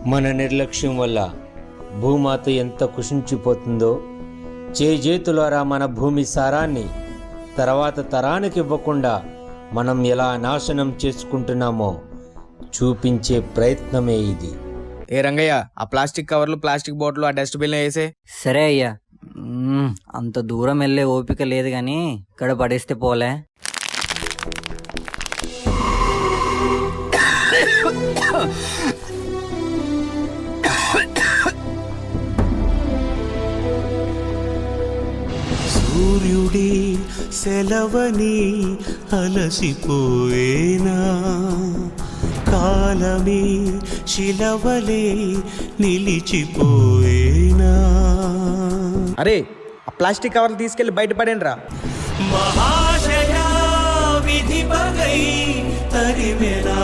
మన నిర్లక్ష్యం వల్ల భూమాత ఎంత కుషించిపోతుందో, చేజేతులారా మన భూమి సారాన్ని తర్వాత తరానికి ఇవ్వకుండా మనం ఎలా నాశనం చేసుకుంటున్నామో చూపించే ప్రయత్నమే ఇది. ఏ రంగయ్య, ఆ ప్లాస్టిక్ కవర్లు, ప్లాస్టిక్ బాటిల్ ఆ డస్ట్బిన్లో వేసే. సరే అయ్యా. అంత దూరం వెళ్ళే ఓపిక లేదు కానీ ఇక్కడ పడేస్తే పోలే. సూర్యుడి సెలవని అలసిపోయేనా, కాలమే శిలవలే నిలిచిపోయేనా. అరే, ఆ ప్లాస్టిక్ కవర్లు తీసుకెళ్లి బయట పడేయండి రా. మహాశయా విధి పగై తరిమెనా.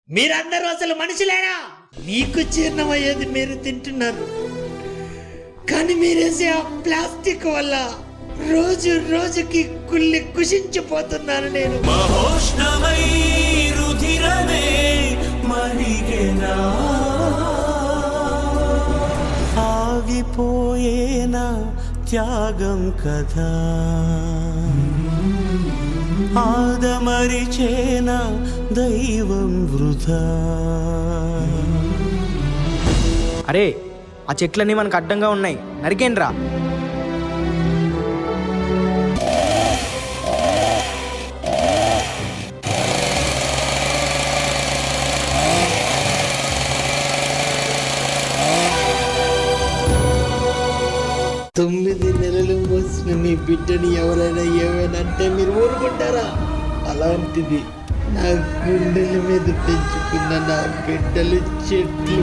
మీరందరూ అసలు మనుషులేనా? మీకు జీర్ణమయ్యేది మీరు తింటున్నారు, కానీ మీరేసే ఆ ప్లాస్టిక్ వల్ల రోజు రోజుకి కుళ్ళి కుషించిపోతున్నాను నేను. మహోష్ణమై రుధిరమే మరిగెనా, ఆగిపోయేనా త్యాగం కదా, ఆదమరిచేనా దైవం వృధా. అరే, ఆ చెట్లన్నీ మనకు అడ్డంగా ఉన్నాయి, నరికేండి రా. తొమ్మిది నెలలు మోసిన మీ బిడ్డని ఎవరైనా ఏమైనా మీరు ఊరుకుంటారా? అలాంటిది నా గుండెల మీద పెంచుకున్న నా బిడ్డలు చెట్లు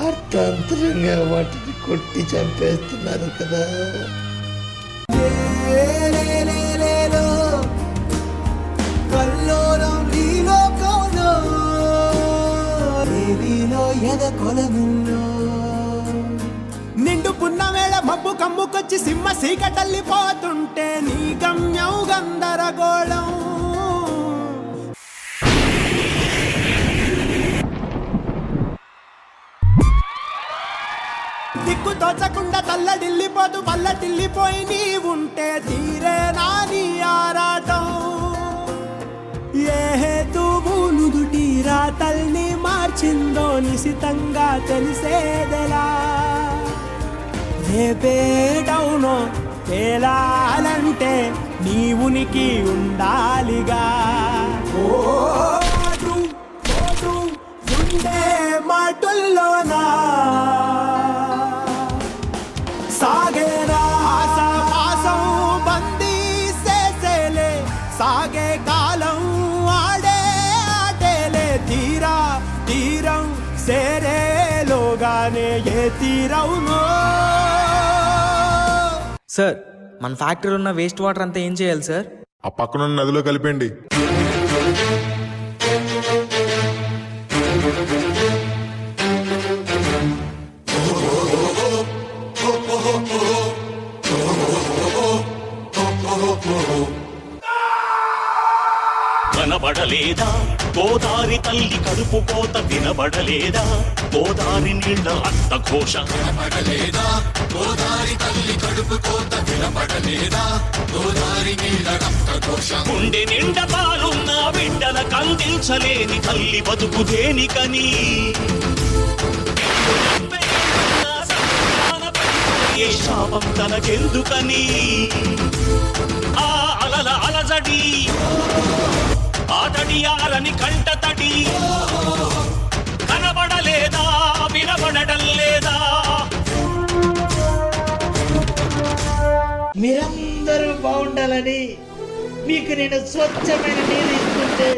అర్థాంతరంగా వాటిని కొట్టి చంపేస్తున్నారు కదా. నిండు పున్నవేళ మబ్బు కమ్ముకొచ్చి సింహ సీకటల్లిపోతుంటే నీ గమ్యం గందరగోళం. దిక్కు తోచకుండా తల్లడిల్లిపోతూ పల్లటిల్లిపోయి నీ ఉంటే తీరేనా నీ ఆరాటం. ఏ హేతువు నుదుటి రాతల్ని మార్చిందో నిశితంగా తెలిసేదెలా. రేపేటవునో తేలాలంటే నీ ఉనికి ఉండాలిగా. ఓటు ఓటు ఉండే మాటల్లోనా సాగేనా ఆశాపాసం బందీ చేసేలే, సాగే కాలం ఆడే ఆటేలే. తీరం సేరేలోగానే ఏ తీరవునో. సార్, మన ఫ్యాక్టరీలో ఉన్న వేస్ట్ వాటర్ అంతా ఏం చేయాలి సార్? ఆ పక్కన నదిలో కలిపండి. కనబడలేదా గోదారి తల్లి కడుపు కోత, వినబడలేదా గోదారి నీళ్ళ అత్త ఘోష. కనబడలేదా గోదారి తల్లి కడుపు కోత, వినబడలేదా గోదారి నీళ్ళ రక్త ఘోష. గుండె నిండా పాలున్న బిడ్డల కందించలేని తల్లి బతుకు దేనికని, ఏ శాపం తనకెందుకని. ఆ అలల అలజడి ఆటడియాలని కంటతడి, కనబడలేదా వినబడటం లేదా. మీరందరూ బాగుండాలని మీకు నేను స్వచ్ఛమైన నీరు ఇస్తుంటే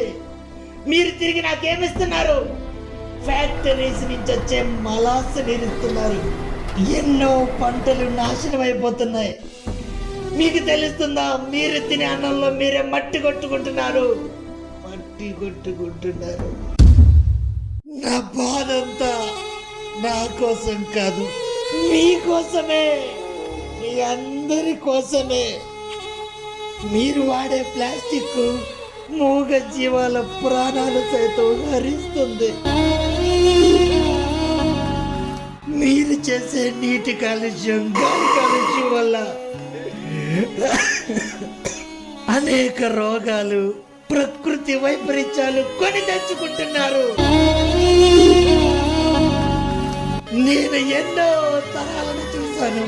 మీరు తిరిగి నాకేమిస్తున్నారు? ఫ్యాక్టరీస్ నుంచి వచ్చే మలాసు నీరు ఇస్తున్నారు. ఎన్నో పంటలు నాశనం అయిపోతున్నాయి. మీకు తెలుస్తుందా? మీరు తినే అన్నంలో మీరే మట్టి కొట్టుకుంటున్నారు. నా బాధంతా నా కోసం కాదు, మీకోసమే. మీ అందరి కోసమే. మీరు వాడే ప్లాస్టిక్ మూగ జీవాల ప్రాణాలు సైతం హరిస్తుంది. మీరు చేసే నీటి కాలుష్యం, గాలి కాలుష్యం వల్ల అనేక రోగాలు, ప్రకృతి వైపరీత్యాలు కొని తెచ్చుకుంటున్నారు. నేను ఎన్నో తరాలను చూశాను.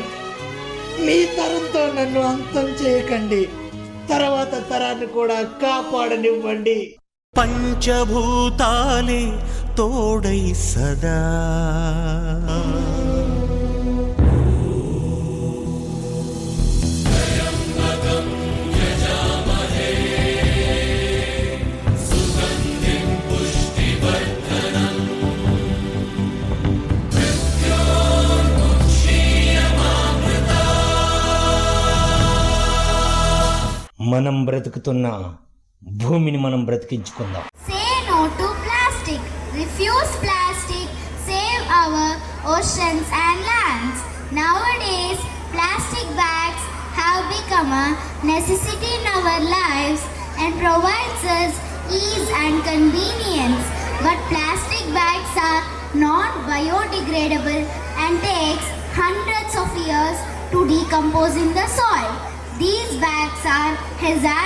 మీ తరంతో నన్ను అంతం చేయకండి. తర్వాత తరాన్ని కూడా కాపాడనివ్వండి. పంచభూతాలే తోడై సదా మనం బ్రతుకుతున్న భూమిని మనం బ్రతికించుకుందాం. Say no to plastic. Refuse plastic. Save our oceans and lands. Nowadays, plastic bags have become a necessity in our lives and provides us ease and convenience. But plastic bags are non-biodegradable and takes hundreds of years to decompose in the soil. These bags are hazardous